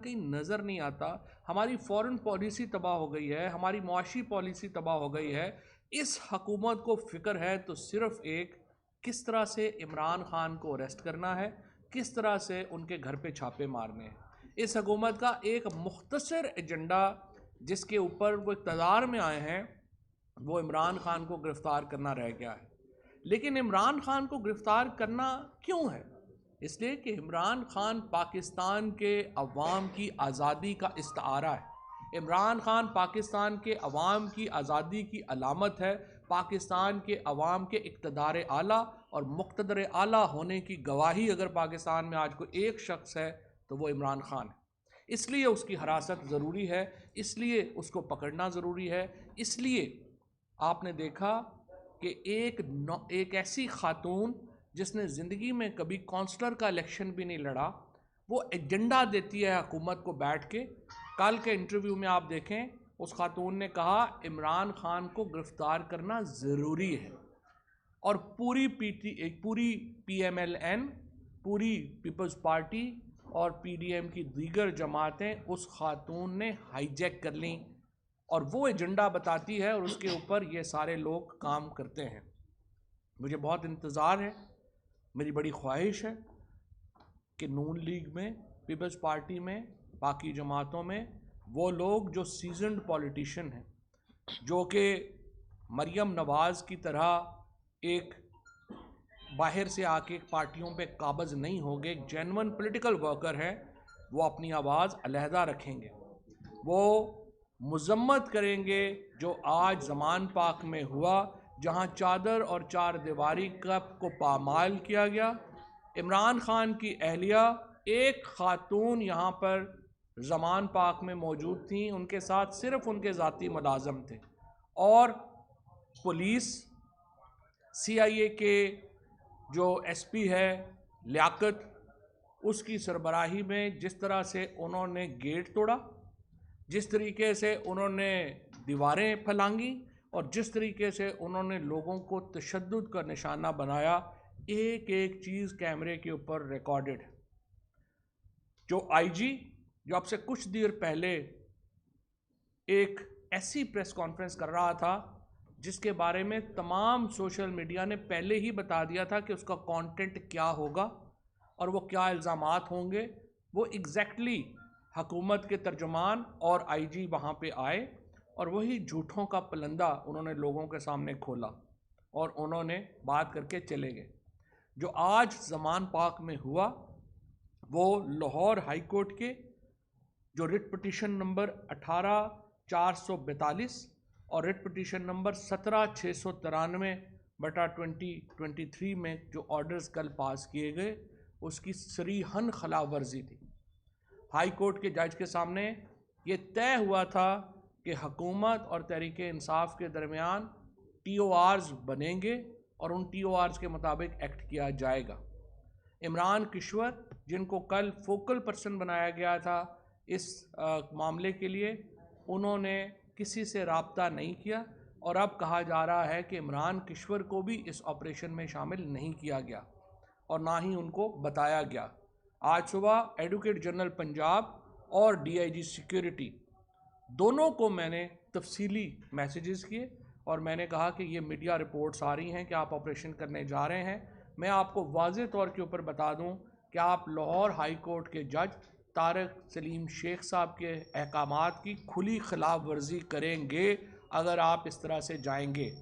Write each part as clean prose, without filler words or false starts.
कहीं नज़र नहीं आता। हमारी फॉरेन पॉलिसी तबाह हो गई है, हमारी मुआशी पॉलिसी तबाह हो गई है। इस हकूमत को फ़िक्र है तो सिर्फ़ एक, किस तरह से इमरान ख़ान को अरेस्ट करना है, किस तरह से उनके घर पे छापे मारने हैं। इस हकूमत का एक मुख्तसर एजेंडा जिसके ऊपर वो इक़्तिदार में आए हैं, वो इमरान ख़ान को गिरफ़्तार करना रह गया है। लेकिन इमरान ख़ान को गिरफ़्तार करना क्यों है? इसलिए कि इमरान ख़ान पाकिस्तान के अवाम की आज़ादी का इस्तारा है। इमरान ख़ान पाकिस्तान के अवाम की आज़ादी की अलामत है। पाकिस्तान के अवाम के इक़्तिदार आला और मुक़्तदर आला होने की गवाही अगर पाकिस्तान में आज कोई एक शख्स है तो वो इमरान ख़ान है। इसलिए उसकी हिरासत ज़रूरी है, इसलिए उसको पकड़ना ज़रूरी है। इसलिए आपने देखा कि एक ऐसी खातून जिसने ज़िंदगी में कभी काउंसलर का इलेक्शन भी नहीं लड़ा, वो एजेंडा देती है हुकूमत को बैठ के। कल के इंटरव्यू में आप देखें, उस खातून ने कहा इमरान ख़ान को गिरफ़्तार करना ज़रूरी है। और पूरी PMLN, पूरी पीपल्स पार्टी और PDM की दीगर जमातें उस खातून ने हाईजैक कर लीं और वो एजेंडा बताती है और उसके ऊपर ये सारे लोग काम करते हैं। मुझे बहुत इंतज़ार है, मेरी बड़ी ख्वाहिश है कि नून लीग में, पीपल्स पार्टी में, बाकी जमातों में वो लोग जो सीजन्ड पॉलिटिशियन हैं, जो कि मरियम नवाज़ की तरह एक बाहर से आके पार्टियों पे काबज़ नहीं होंगे, एक जेन्युइन पॉलिटिकल वर्कर है, वो अपनी आवाज़ अलहदा रखेंगे। वो मज़म्मत करेंगे जो आज ज़मान पाक में हुआ, जहाँ चादर और चार दीवारी को पामाल किया गया। इमरान ख़ान की अहलिया, एक ख़ातून यहाँ पर ज़मान पाक में मौजूद थी, उनके साथ सिर्फ़ उनके ज़ाती मुलाज़म थे। और पुलिस, CIA के जो SP है लियाकत, उसकी सरबराही में जिस तरह से उन्होंने गेट तोड़ा, जिस तरीके से उन्होंने दीवारें फलांगी और जिस तरीके से उन्होंने लोगों को तशद्दुद का निशाना बनाया, एक एक चीज़ कैमरे के ऊपर रिकॉर्डेड है। जो IG, जो आपसे कुछ देर पहले एक ऐसी प्रेस कॉन्फ्रेंस कर रहा था जिसके बारे में तमाम सोशल मीडिया ने पहले ही बता दिया था कि उसका कंटेंट क्या होगा और वो क्या इल्ज़ामात होंगे, वो एग्जैक्टली हकूमत के तर्जुमान और IG वहाँ पे आए और वही झूठों का पलंदा उन्होंने लोगों के सामने खोला और उन्होंने बात करके चले गए। जो आज ज़मान पाक में हुआ, वो लाहौर हाई कोर्ट के जो रिट पिटीशन नंबर 18442 और रिट पिटीशन नंबर 17693/2023 में जो ऑर्डर्स कल पास किए गए, उसकी सरीहन खिलाफ वर्जी थी। हाई कोर्ट के जज के सामने ये तय हुआ था कि हुकूमत और तहरीक इंसाफ के दरमियान TORs बनेंगे और उन TORs के मुताबिक एक्ट किया जाएगा। इमरान किश्वर, जिनको कल फोकल पर्सन बनाया गया था इस मामले के लिए, उन्होंने किसी से राब्ता नहीं किया और अब कहा जा रहा है कि इमरान किश्वर को भी इस ऑपरेशन में शामिल नहीं किया गया और ना ही उनको बताया गया। आज सुबह एडवोकेट जनरल पंजाब और DIG सिक्योरिटी दोनों को मैंने तफसीली मैसेजेस किए और मैंने कहा कि ये मीडिया रिपोर्ट्स आ रही हैं कि आप ऑपरेशन करने जा रहे हैं। मैं आपको वाज़े तौर के ऊपर बता दूं कि आप लाहौर हाई कोर्ट के जज तारिक सलीम शेख साहब के अहकामात की खुली खिलाफ वर्जी करेंगे अगर आप इस तरह से जाएंगे।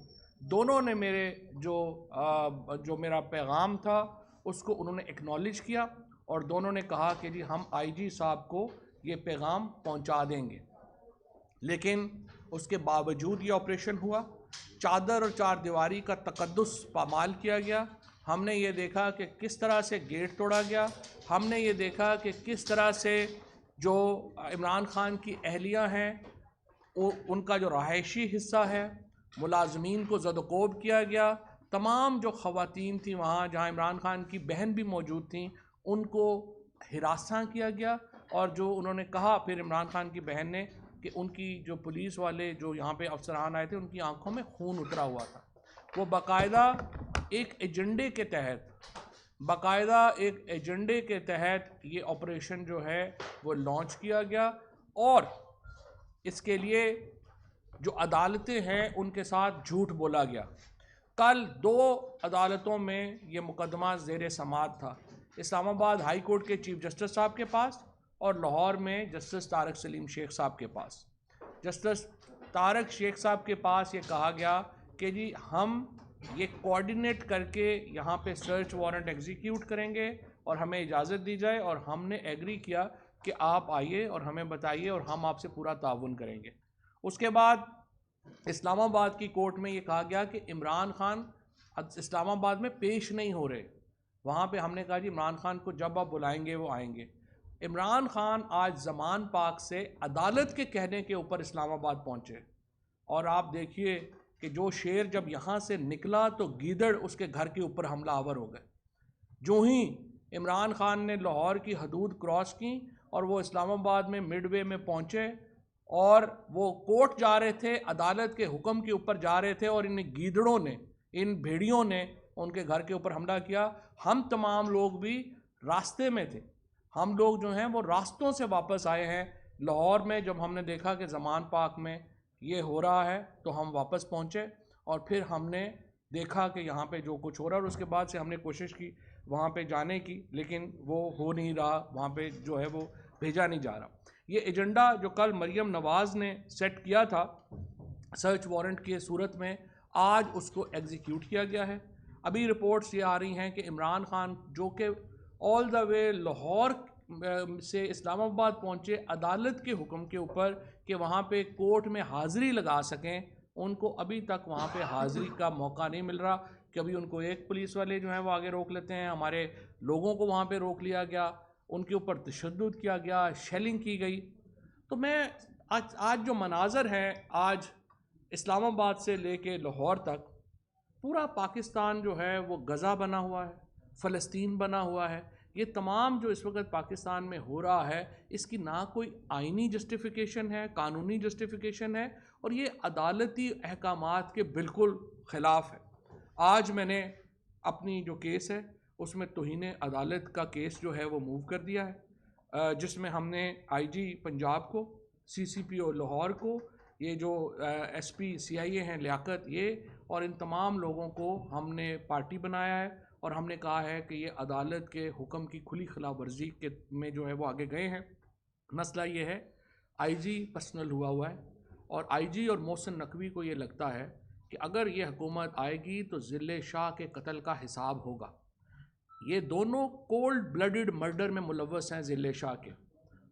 दोनों ने मेरे जो मेरा पैगाम था उसको उन्होंने एक्नॉलेज किया और दोनों ने कहा कि जी हम IG साहब को ये पैगाम पहुंचा देंगे। लेकिन उसके बावजूद ये ऑपरेशन हुआ, चादर और चार दीवारी का तकद्दुस पामाल किया गया। हमने ये देखा कि किस तरह से गेट तोड़ा गया, हमने ये देखा कि किस तरह से जो इमरान ख़ान की अहलियाँ हैं उनका जो रहायशी हिस्सा है, मुलाजमीन को ज़दकोब किया गया। तमाम जो ख़वातीन थी वहाँ, जहाँ इमरान ख़ान की बहन भी मौजूद थी, उनको हिरासा किया गया। और जो उन्होंने कहा फिर इमरान ख़ान की बहन ने कि उनकी जो पुलिस वाले जो यहाँ पे अफसरान आए थे, उनकी आंखों में खून उतरा हुआ था। वो बाकायदा एक एजेंडे के तहत ये ऑपरेशन जो है वो लॉन्च किया गया और इसके लिए जो अदालतें हैं उनके साथ झूठ बोला गया। कल 2 अदालतों में ये मुकदमा ज़ेर समाअत था, इस्लामाबाद हाई कोर्ट के चीफ जस्टिस साहब के पास और लाहौर में जस्टिस तारक सलीम शेख साहब के पास। जस्टिस तारक शेख साहब के पास ये कहा गया कि जी हम ये कोऑर्डिनेट करके यहाँ पे सर्च वारंट एग्जीक्यूट करेंगे और हमें इजाज़त दी जाए, और हमने एग्री किया कि आप आइए और हमें बताइए और हम आपसे पूरा ताउन करेंगे। उसके बाद इस्लामाबाद की कोर्ट में ये कहा गया कि इमरान खान इस्लामाबाद में पेश नहीं हो रहे। वहाँ पे हमने कहा जी इमरान खान को जब आप बुलाएंगे वो आएंगे। इमरान खान आज ज़मान पाक से अदालत के कहने के ऊपर इस्लामाबाद पहुँचे, और आप देखिए कि जो शेर जब यहाँ से निकला तो गीदड़ उसके घर के ऊपर हमलावर हो गए। जो ही इमरान खान ने लाहौर की हदूद क्रॉस की और वो इस्लामाबाद में मिडवे में पहुँचे और वो कोर्ट जा रहे थे, अदालत के हुक्म के ऊपर जा रहे थे, और इन गीदड़ों ने, इन भेड़ियों ने उनके घर के ऊपर हमला किया। हम तमाम लोग भी रास्ते में थे, हम लोग जो हैं वो रास्तों से वापस आए हैं। लाहौर में जब हमने देखा कि ज़मान पाक में ये हो रहा है तो हम वापस पहुँचे और फिर हमने देखा कि यहाँ पे जो कुछ हो रहा है, और उसके बाद से हमने कोशिश की वहाँ पे जाने की, लेकिन वो हो नहीं रहा, वहाँ पे जो है वो भेजा नहीं जा रहा। ये एजेंडा जो कल मरियम नवाज़ ने सेट किया था सर्च वारंट की सूरत में, आज उसको एग्जीक्यूट किया गया है। अभी रिपोर्ट्स ये आ रही हैं कि इमरान खान जो कि ऑल द वे लाहौर से इस्लामाबाद पहुँचे अदालत के हुक्म के ऊपर कि वहाँ पे कोर्ट में हाज़िरी लगा सकें, उनको अभी तक वहाँ पे हाज़िरी का मौका नहीं मिल रहा। कभी उनको एक पुलिस वाले जो हैं वो आगे रोक लेते हैं, हमारे लोगों को वहाँ पे रोक लिया गया, उनके ऊपर तशद्दुद किया गया, शेलिंग की गई। तो मैं आज जो मनाज़र हैं, आज इस्लामाबाद से लेके लाहौर तक पूरा पाकिस्तान जो है वो गज़ा बना हुआ है, फ़लस्तीन बना हुआ है। ये तमाम जो इस वक्त पाकिस्तान में हो रहा है, इसकी ना कोई आइनी जस्टिफिकेशन है, कानूनी जस्टिफिकेशन है, और ये अदालती अहकामात के बिल्कुल ख़िलाफ़ है। आज मैंने अपनी जो केस है उसमें तौहीन अदालत का केस जो है वो मूव कर दिया है, जिसमें हमने आईजी पंजाब को, सीसीपीओ लाहौर को, ये जो एसपी सीआईए हैं लियाकत, ये और इन तमाम लोगों को हमने पार्टी बनाया है और हमने कहा है कि ये अदालत के हुक्म की खुली खिलाफ वर्जी के में जो है वो आगे गए हैं। मसला ये है आईजी पर्सनल हुआ है और आईजी और मोहसिन नकवी को ये लगता है कि अगर ये हुकूमत आएगी तो ज़िले शाह के कत्ल का हिसाब होगा। ये दोनों कोल्ड ब्लडेड मर्डर में मुलव्वस हैं ज़िले शाह के,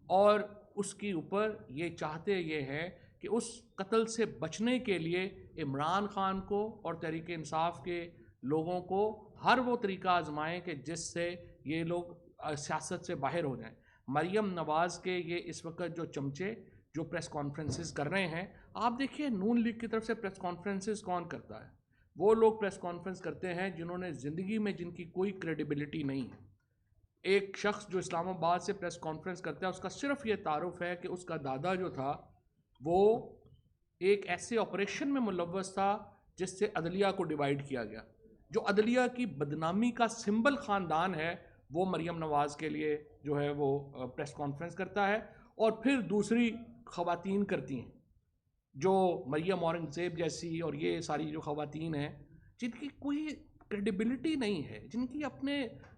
और उसके ऊपर ये चाहते ये हैं कि उस कत्ल से बचने के लिए इमरान खान को और तहरीक इंसाफ के लोगों को हर वो तरीका आजमाएं कि जिससे ये लोग सियासत से बाहर हो जाएं। मरियम नवाज़ के ये इस वक्त जो चमचे जो प्रेस कॉन्फ्रेंसेस कर रहे हैं, आप देखिए नून लीग की तरफ से प्रेस कॉन्फ्रेंसेस कौन करता है? वो लोग प्रेस कॉन्फ्रेंस करते हैं जिन्होंने ज़िंदगी में जिनकी कोई क्रेडिबिलिटी नहीं है। एक शख्स जो इस्लामाबाद से प्रेस कॉन्फ्रेंस करता है, उसका सिर्फ ये तारुफ है कि उसका दादा जो था वो एक ऐसे ऑपरेशन में मुलव्वस था जिससे अदलिया को डिवाइड किया गया। जो अदलिया की बदनामी का सिंबल ख़ानदान है, वो मरियम नवाज़ के लिए जो है वो प्रेस कॉन्फ्रेंस करता है, और फिर दूसरी ख़वातीन करती हैं जो मरियम औरंगज़ेब जैसी, और ये सारी जो ख़वातीन हैं जिनकी कोई क्रेडिबिलिटी नहीं है, जिनकी अपने,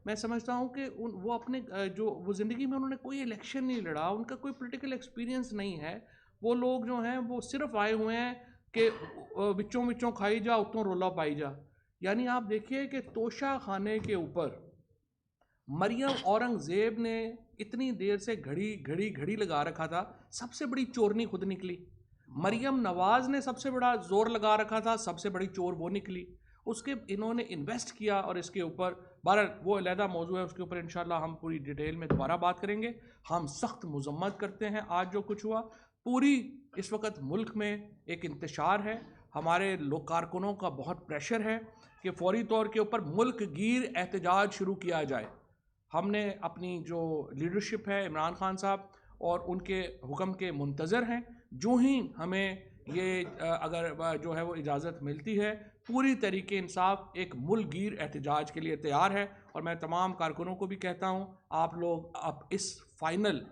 मैं समझता हूँ कि वो अपने जो वो ज़िंदगी में उन्होंने कोई इलेक्शन नहीं लड़ा, उनका कोई पॉलिटिकल एक्सपीरियंस नहीं है। वो लोग जो हैं वो सिर्फ आए हुए हैं कि विचों विचों खाई जा उतों रोला पाई जा। यानी आप देखिए कि तोशा खाने के ऊपर मरियम औरंगज़ेब ने इतनी देर से घड़ी घड़ी घड़ी लगा रखा था, सबसे बड़ी चोरनी खुद निकली। मरियम नवाज़ ने सबसे बड़ा जोर लगा रखा था, सबसे बड़ी चोर वो निकली। उसके इन्होंने इन्वेस्ट किया, और इसके ऊपर बहरहाल वो अलहदा मौजू है, उसके ऊपर इंशाल्लाह हम पूरी डिटेल में दोबारा बात करेंगे। हम सख्त मजम्मत करते हैं आज जो कुछ हुआ। पूरी इस वक्त मुल्क में एक इंतशार है, हमारे लोग कारकुनों का बहुत प्रेशर है कि फौरी तौर के ऊपर मुल्क गिर एहतजाज शुरू किया जाए। हमने अपनी जो लीडरशिप है इमरान खान साहब और उनके हुक्म के मुंतज़र हैं। जो ही हमें ये अगर जो है वो इजाज़त मिलती है, पूरी तरीके इंसाफ एक मुल्कगीर एहतजाज के लिए तैयार है। और मैं तमाम कारकुनों को भी कहता हूँ, आप लोग अब इस फाइनल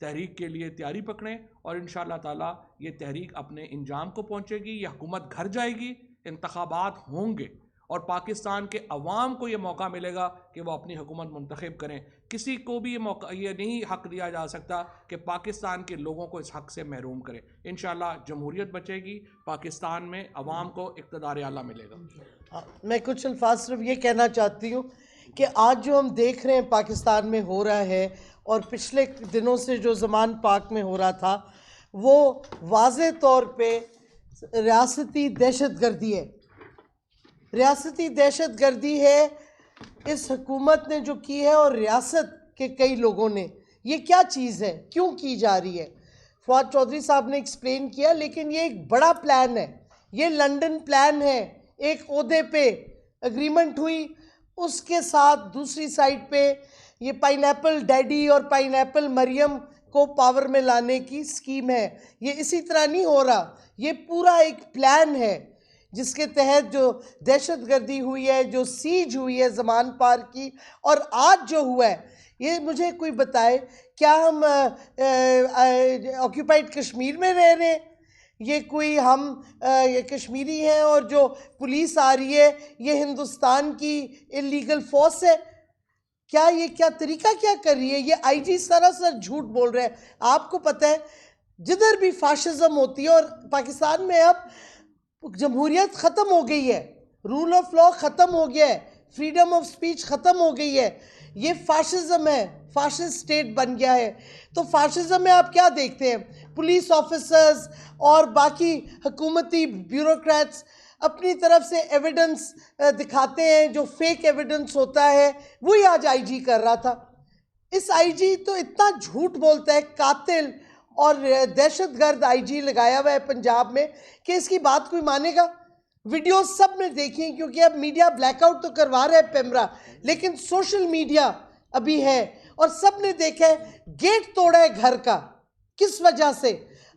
तहरीक के लिए तैयारी पकड़ें और इंशाअल्लाह ताला ये तहरीक अपने इंजाम को पहुँचेगी, ये हुकूमत घर जाएगी, इंतखाबात होंगे और पाकिस्तान के अवाम को ये मौका मिलेगा कि वो अपनी हुकूमत मुंतखब करें। किसी को भी ये नहीं हक़ दिया जा सकता कि पाकिस्तान के लोगों को इस हक़ से महरूम करें। इंशाअल्लाह जमहूरियत बचेगी, पाकिस्तान में अवाम को इक़्तिदार आला मिलेगा। मैं कुछ अल्फाज सिर्फ ये कहना चाहती हूँ कि आज जो हम देख रहे हैं पाकिस्तान में हो रहा है और पिछले दिनों से जो ज़मान पाक में हो रहा था, वो वाज़े तौर पे रियासती दहशतगर्दी है। रियासती दहशतगर्दी है इस हुकूमत ने जो की है और रियासत के कई लोगों ने। ये क्या चीज़ है, क्यों की जा रही है? फवाद चौधरी साहब ने एक्सप्लेन किया, लेकिन ये एक बड़ा प्लान है। ये लंदन प्लान है। एक ओहदे पे एग्रीमेंट हुई, उसके साथ दूसरी साइड पे ये पाइनएप्पल डैडी और पाइनएप्पल मरियम को पावर में लाने की स्कीम है। ये इसी तरह नहीं हो रहा, ये पूरा एक प्लान है जिसके तहत जो दहशतगर्दी हुई है, जो सीज हुई है ज़मान पार की, और आज जो हुआ है, ये मुझे कोई बताए क्या हम ऑक्यूपाइड कश्मीर में रह रहे हैं? ये कोई हम ये कश्मीरी हैं और जो पुलिस आ रही है ये हिंदुस्तान की इलीगल फोर्स है? क्या तरीका क्या कर रही है? ये आईजी सरासर झूठ बोल रहे हैं। आपको पता है जिधर भी फाशिज्म होती है, और पाकिस्तान में अब जमहूरियत ख़त्म हो गई है, रूल ऑफ लॉ ख़त्म हो गया है, फ्रीडम ऑफ स्पीच ख़त्म हो गई है, ये फाशिज्म है, फाशिस्ट स्टेट बन गया है। तो फाशिज्म में आप क्या देखते हैं? पुलिस ऑफिसर्स और बाकी हुकूमती ब्यूरोक्रेट्स अपनी तरफ से एविडेंस दिखाते हैं, जो फेक एविडेंस होता है वही आज आईजी कर रहा था। इस आईजी तो इतना झूठ बोलता है, कातिल और दहशतगर्द आईजी लगाया हुआ है पंजाब में, कि इसकी बात कोई मानेगा? वीडियो सब ने देखी, क्योंकि अब मीडिया ब्लैकआउट तो करवा रहा है पैमरा, लेकिन सोशल मीडिया अभी है और सब ने देखा है। गेट तोड़ा है घर का, किस वजह से?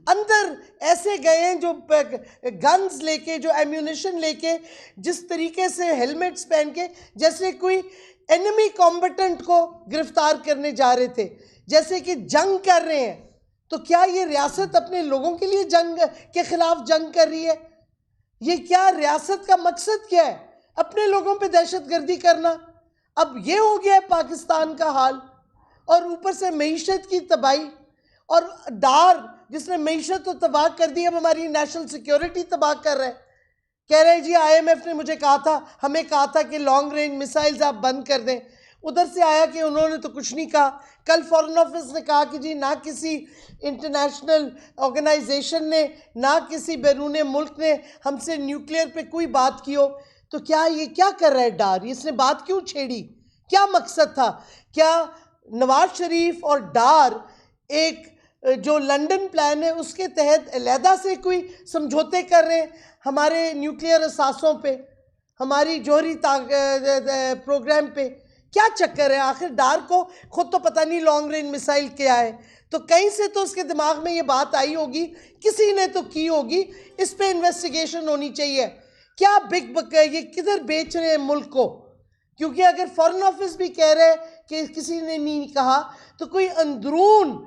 अंदर ऐसे गए हैं जो गन्स लेके, जो एम्यूनिशन लेके, जिस तरीके से हेलमेट्स पहन के, जैसे कोई एनिमी कॉम्बेटेंट को गिरफ्तार करने जा रहे थे, जैसे कि जंग कर रहे हैं। तो क्या ये रियासत अपने लोगों के लिए जंग के खिलाफ जंग कर रही है? ये क्या रियासत का मकसद क्या है? अपने लोगों पे दहशतगर्दी करना। अब ये हो गया है पाकिस्तान का हाल, और ऊपर से मईशत की तबाही और डार, जिसने मईशत तो तबाह कर दी, अब हमारी नेशनल सिक्योरिटी तबाह कर रहा है। कह रहे हैं जी IMF ने मुझे कहा था, हमें कहा था कि लॉन्ग रेंज मिसाइल्स आप बंद कर दें। उधर से आया कि उन्होंने तो कुछ नहीं कहा। कल फॉरेन ऑफिस ने कहा कि जी ना किसी इंटरनेशनल ऑर्गेनाइजेशन ने, ना किसी बैरून मुल्क ने हमसे न्यूक्लियर पे कोई बात की हो। तो क्या ये क्या कर रहा है डार? इसने बात क्यों छेड़ी? क्या मकसद था? क्या नवाज शरीफ और डार एक जो लंदन प्लान है उसके तहत अलहदा से कोई समझौते कर रहे हैं हमारे न्यूक्लियर असासों पे, हमारी जौहरी प्रोग्राम पे? क्या चक्कर है? आखिर डार को खुद तो पता नहीं लॉन्ग रेंज मिसाइल क्या है, तो कहीं से तो उसके दिमाग में ये बात आई होगी, किसी ने तो की होगी। इस पे इन्वेस्टिगेशन होनी चाहिए। क्या बिग बक ये किधर बेच रहे हैं मुल्क को? क्योंकि अगर फॉरेन ऑफिस भी कह रहे हैं कि किसी ने नहीं कहा, तो कोई अंदरून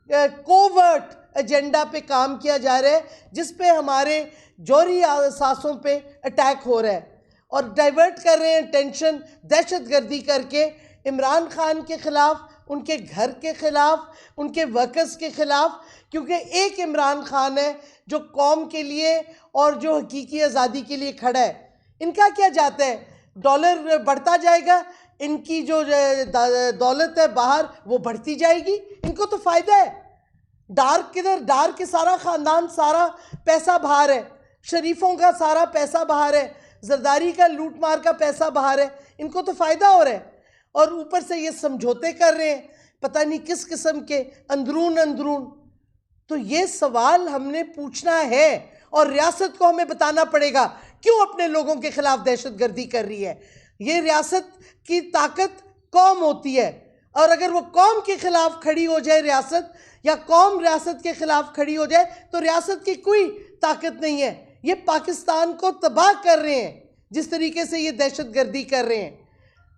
कोवर्ट एजेंडा पे काम किया जा रहा है, जिस पे हमारे जौहरी असासों पे अटैक हो रहा है और डाइवर्ट कर रहे हैं टेंशन दहशतगर्दी करके इमरान खान के ख़िलाफ़, उनके घर के ख़िलाफ़, उनके वर्कर्स के ख़िलाफ़। क्योंकि एक इमरान खान है जो कौम के लिए और जो हकीकी आज़ादी के लिए खड़ा है। इनका क्या जाता है? डॉलर बढ़ता जाएगा, इनकी जो दौलत है बाहर वो बढ़ती जाएगी, इनको तो फ़ायदा है। डार किधर? डार के सारा ख़ानदान, सारा पैसा बाहर है, शरीफों का सारा पैसा बाहर है, जरदारी का लूट मार का पैसा बाहर है, इनको तो फ़ायदा हो रहा है। और ऊपर से ये समझौते कर रहे हैं पता नहीं किस किस्म के, अंदरून। तो ये सवाल हमने पूछना है और रियासत को हमें बताना पड़ेगा क्यों अपने लोगों के खिलाफ दहशतगर्दी कर रही है। ये रियासत की ताकत कौम होती है, और अगर वो कौम के खिलाफ खड़ी हो जाए रियासत, या कौम रियासत के खिलाफ खड़ी हो जाए, तो रियासत की कोई ताकत नहीं है। ये पाकिस्तान को तबाह कर रहे हैं जिस तरीके से ये दहशतगर्दी कर रहे हैं।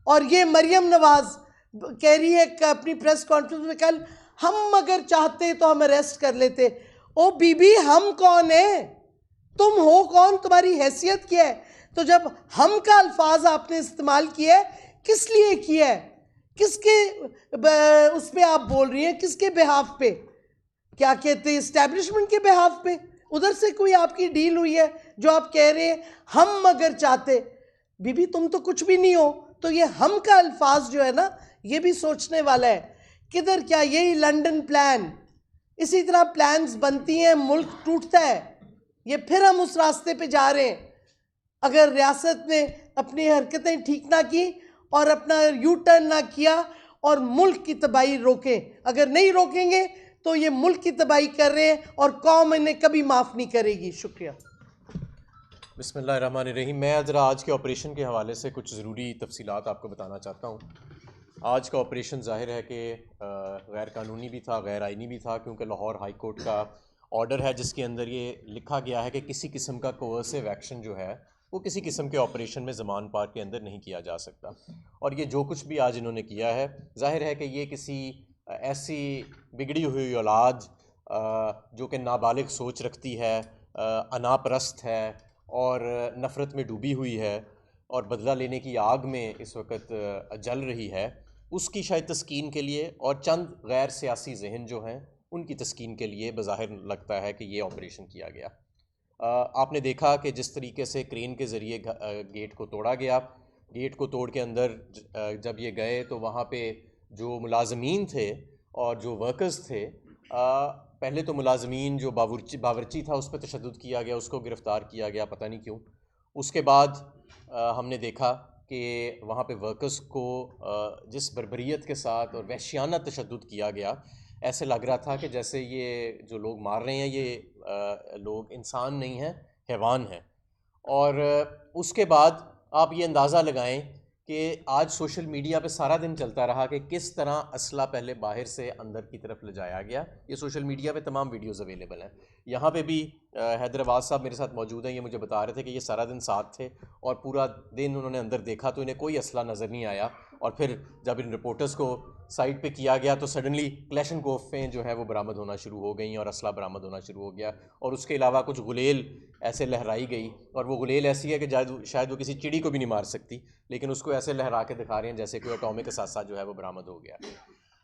और ये मरियम नवाज कह रही है अपनी प्रेस कॉन्फ्रेंस में कल, हम अगर चाहते तो हम अरेस्ट कर लेते। ओ बीबी, हम कौन है? तुम हो कौन? तुम्हारी हैसियत क्या है? तो जब हम का अल्फाज आपने इस्तेमाल किया है, किस लिए किया है? किसके उस पे आप बोल रही हैं? किसके बिहाफ पे? क्या कहते हैं, इस्टेब्लिशमेंट के बिहाफ पे? उधर से कोई आपकी डील हुई है जो आप कह रहे हैं हम अगर चाहते? बीबी, तुम तो कुछ भी नहीं हो। तो ये हम का अल्फाज जो है ना, ये भी सोचने वाला है। किधर क्या, यही लंदन प्लान, इसी तरह प्लान्स बनती हैं, मुल्क टूटता है। ये फिर हम उस रास्ते पे जा रहे हैं। अगर रियासत ने अपनी हरकतें ठीक ना की और अपना यू टर्न ना किया और मुल्क की तबाही रोकें, अगर नहीं रोकेंगे तो ये मुल्क की तबाही कर रहे हैं और कौम इन्हें कभी माफ़ नहीं करेगी। शुक्रिया। बिस्मिल्लाहिर्रहमानिर्रहीम। मैं ज़रा आज के ऑपरेशन के हवाले से कुछ ज़रूरी तफसीलात आपको बताना चाहता हूँ। आज का ऑपरेशन ज़ाहिर है कि गैर कानूनी भी था, गैर आइनी भी था, क्योंकि लाहौर हाई कोर्ट का ऑर्डर है जिसके अंदर ये लिखा गया है कि किसी किस्म का कोअर्सिव एक्शन जो है वो किसी किस्म के ऑपरेशन में ज़मान पार्क के अंदर नहीं किया जा सकता। और ये जो कुछ भी आज इन्होंने किया है, ज़ाहिर है कि ये किसी ऐसी बिगड़ी हुई औलाद जो कि नाबालिग सोच रखती है, अनापरस्त है और नफ़रत में डूबी हुई है और बदला लेने की आग में इस वक्त जल रही है, उसकी शायद तस्कीन के लिए और चंद गैर सियासी जहन जो हैं उनकी तस्कीन के लिए बज़ाहिर लगता है कि ये ऑपरेशन किया गया। आपने देखा कि जिस तरीके से क्रेन के ज़रिए गेट को तोड़ा गया, गेट को तोड़ के अंदर जब ये गए तो वहाँ पे जो मुलाजमीन थे और जो वर्कर्स थे, पहले तो मुलाजमीन जो बावर्ची था उस पर तशद्दुद किया गया, उसको गिरफ़्तार किया गया, पता नहीं क्यों। उसके बाद हमने देखा कि वहाँ पे वर्कर्स को जिस बर्बरियत के साथ और वहशियाना तशद्दुद किया गया, ऐसे लग रहा था कि जैसे ये जो लोग मार रहे हैं ये लोग इंसान नहीं हैं, हैवान हैं। और उसके बाद आप ये अंदाज़ा लगाएं कि आज सोशल मीडिया पे सारा दिन चलता रहा कि किस तरह असला पहले बाहर से अंदर की तरफ ले जाया गया। ये सोशल मीडिया पे तमाम वीडियोज़ अवेलेबल हैं। यहाँ पे भी हैदराबाद साहब मेरे साथ मौजूद हैं, ये मुझे बता रहे थे कि ये सारा दिन साथ थे और पूरा दिन उन्होंने अंदर देखा तो इन्हें कोई असला नज़र नहीं आया। और फिर जब इन रिपोर्टर्स को साइड पे किया गया तो सडनली क्लैशन कोफें जो है वो बरामद होना शुरू हो गई और असला बरामद होना शुरू हो गया। और उसके अलावा कुछ गुलेल ऐसे लहराई गई, और वो गुलेल ऐसी है कि शायद वो किसी चिड़ी को भी नहीं मार सकती, लेकिन उसको ऐसे लहरा के दिखा रहे हैं जैसे कोई एटॉमिक असासा जो है वो बरामद हो गया।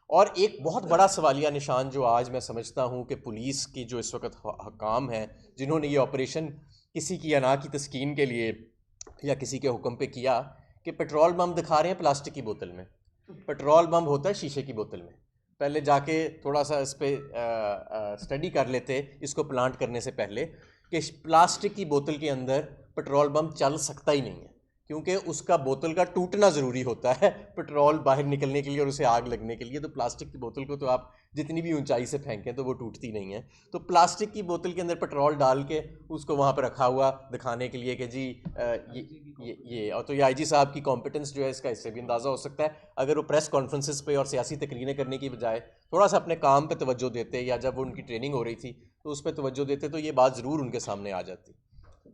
और एक बहुत बड़ा सवालिया निशान जो आज मैं समझता हूँ कि पुलिस की जो इस वक्त हकाम हैं जिन्होंने ये ऑपरेशन किसी की अना की तस्कीन के लिए या किसी के हुक्म पे किया, कि पेट्रोल बम दिखा रहे हैं प्लास्टिक की बोतल में। पेट्रोल बम होता है शीशे की बोतल में। पहले जाके थोड़ा सा इस पर स्टडी कर लेते इसको प्लांट करने से पहले कि प्लास्टिक की बोतल के अंदर पेट्रोल बम चल सकता ही नहीं है, क्योंकि उसका बोतल का टूटना ज़रूरी होता है पेट्रोल बाहर निकलने के लिए और उसे आग लगने के लिए। तो प्लास्टिक की बोतल को तो आप जितनी भी ऊंचाई से फेंकें तो वो टूटती नहीं है। तो प्लास्टिक की बोतल के अंदर पेट्रोल डाल के उसको वहाँ पर रखा हुआ दिखाने के लिए कि जी ये और तो ये आईजी साहब की कॉम्पिटेंस जो है इसका इससे भी अंदाज़ा हो सकता है। अगर वो प्रेस कॉन्फ्रेंसेस पे और सियासी तकरीरें करने की बजाय थोड़ा सा अपने काम पे तवज्जो देते, या जब उनकी ट्रेनिंग हो रही थी तो उस पर तवज्जो देते, तो ये बात ज़रूर उनके सामने आ जाती।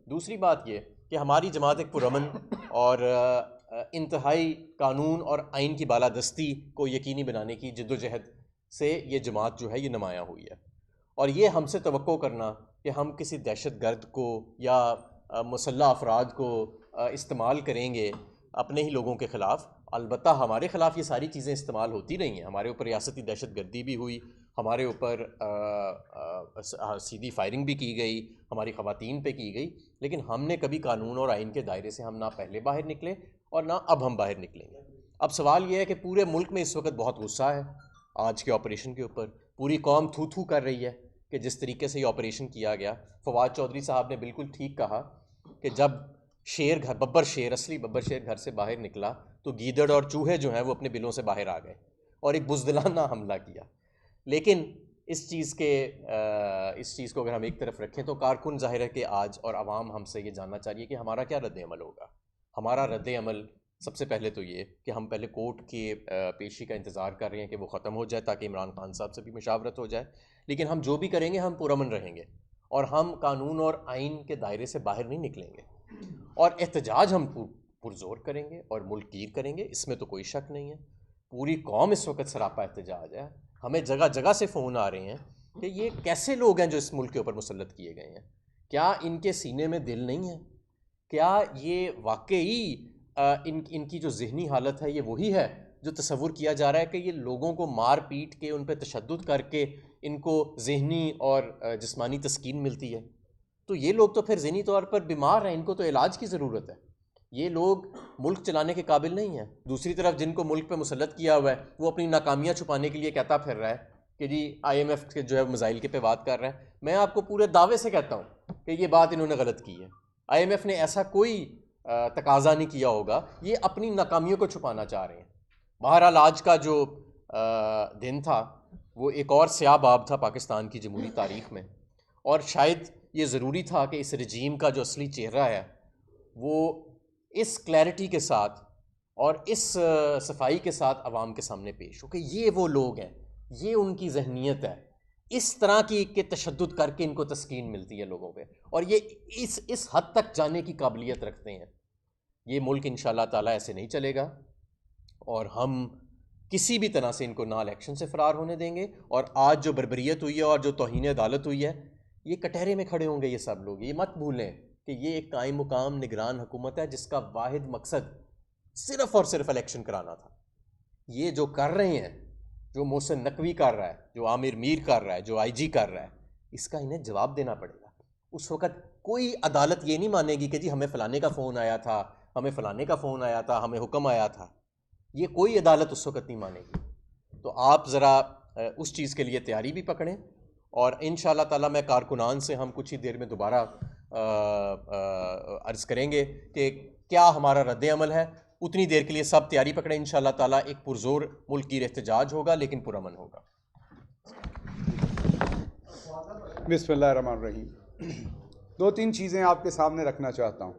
दूसरी बात ये कि हमारी जमात एक पुरअमन और इंतहाई कानून और आइन की बालादस्ती को यकीनी बनाने की जद्दोजहद से ये जमात जो है ये नुमायाँ हुई है। और ये हमसे तवक्को करना कि हम किसी दहशत गर्द को या मुसल्लह अफराद को इस्तेमाल करेंगे अपने ही लोगों के ख़िलाफ़, अलबत्ता हमारे ख़िलाफ़ ये सारी चीज़ें इस्तेमाल होती रही हैं। हमारे ऊपर रियासती दहशत गर्दी भी हुई, हमारे ऊपर सीधी फायरिंग भी की गई, हमारी ख़वातीन पे की गई, लेकिन हमने कभी कानून और आइन के दायरे से हम ना पहले बाहर निकले और ना अब हम बाहर निकलेंगे। अब सवाल यह है कि पूरे मुल्क में इस वक्त बहुत गुस्सा है आज के ऑपरेशन के ऊपर। पूरी कौम थू थू कर रही है कि जिस तरीके से ये ऑपरेशन किया गया। फवाद चौधरी साहब ने बिल्कुल ठीक कहा कि जब बब्बर शेर, असली बब्बर शेर घर से बाहर निकला तो गीदड़ और चूहे जो हैं वो अपने बिलों से बाहर आ गए और एक बुज़दिलाना हमला किया। लेकिन इस चीज़ को अगर हम एक तरफ रखें तो कारकुन ज़ाहिर है कि आज और आवाम हमसे ये जानना चाहिए कि हमारा क्या रद्द-ए-अमल होगा। हमारा रद्द-ए-अमल सबसे पहले तो ये कि हम पहले कोर्ट के पेशी का इंतज़ार कर रहे हैं कि वो ख़त्म हो जाए ताकि इमरान खान साहब से भी मुशावरत हो जाए। लेकिन हम जो भी करेंगे हम पुरअमन रहेंगे और हम कानून और आइन के दायरे से बाहर नहीं निकलेंगे और एहतजाज हम पुरजोर करेंगे और मुल्क गिर करेंगे, इसमें तो कोई शक नहीं है। पूरी कौम इस वक्त सरापा एहतजाज है। हमें जगह जगह से फ़ोन आ रहे हैं कि ये कैसे लोग हैं जो इस मुल्क के ऊपर मुसल्लत किए गए हैं। क्या इनके सीने में दिल नहीं है? क्या ये वाकई इनकी जो ज़हनी हालत है ये वही है जो तसव्वुर किया जा रहा है कि ये लोगों को मार पीट के उन पर तशद्दुद करके इनको ज़हनी और जिस्मानी तस्कीन मिलती है? तो ये लोग तो फिर ज़हनी तौर पर बीमार हैं, इनको तो इलाज की ज़रूरत है। ये लोग मुल्क चलाने के काबिल नहीं हैं। दूसरी तरफ जिनको मुल्क पे मुसल्लत किया हुआ है वो अपनी नाकामियाँ छुपाने के लिए कहता फिर रहा है कि जी IMF के जो है मसाइल के पे बात कर रहा है। मैं आपको पूरे दावे से कहता हूँ कि ये बात इन्होंने गलत की है। IMF ने ऐसा कोई तकाजा नहीं किया होगा, ये अपनी नाकामियों को छुपाना चाह रहे हैं। बहरहाल आज का जो दिन था वो एक और स्याह बाब था पाकिस्तान की जमहूरी तारीख़ में, और शायद ये ज़रूरी था कि इस रजीम का जो असली चेहरा है वो इस क्लैरिटी के साथ और इस सफाई के साथ आवाम के सामने पेश हो कि ये वो लोग हैं, ये उनकी जहनीत है, इस तरह की के तशद्दुद करके इनको तस्कीन मिलती है लोगों पे, और ये इस हद तक जाने की काबिलियत रखते हैं। ये मुल्क इंशाअल्लाह ताला ऐसे नहीं चलेगा और हम किसी भी तरह से इनको ना इलेक्शन से फ़रार होने देंगे। और आज जो बर्बरियत हुई है और जो तौहीन अदालत हुई है, ये कटहरे में खड़े होंगे ये सब लोग। ये मत भूलें कि ये एक कायम मुकाम निगरान हुकूमत है जिसका वाहिद मकसद सिर्फ़ और सिर्फ इलेक्शन कराना था। ये जो कर रहे हैं, जो मोहसिन नकवी कर रहा है, जो आमिर मीर कर रहा है, जो IG कर रहा है, इसका इन्हें जवाब देना पड़ेगा। उस वक़्त कोई अदालत ये नहीं मानेगी कि जी हमें फ़लाने का फ़ोन आया था, हमें फ़लाने का फ़ोन आया था, हमें हुक्म आया था। ये कोई अदालत उस वक़्त नहीं मानेगी। तो आप ज़रा उस चीज़ के लिए तैयारी भी पकड़ें, और इंशाअल्लाह ताला मैं कारकुनान से हम कुछ ही देर में दोबारा अर्ज़ करेंगे कि क्या हमारा रद्द अमल है। उतनी देर के लिए सब तैयारी पकड़ें। इंशाअल्लाह ताला एक पुरज़ोर मुल्क की एहतजाज होगा, लेकिन पुरअमन होगा। बिस्मिल्लाहिर्रहमानिर्रहीम। दो तीन चीज़ें आपके सामने रखना चाहता हूँ।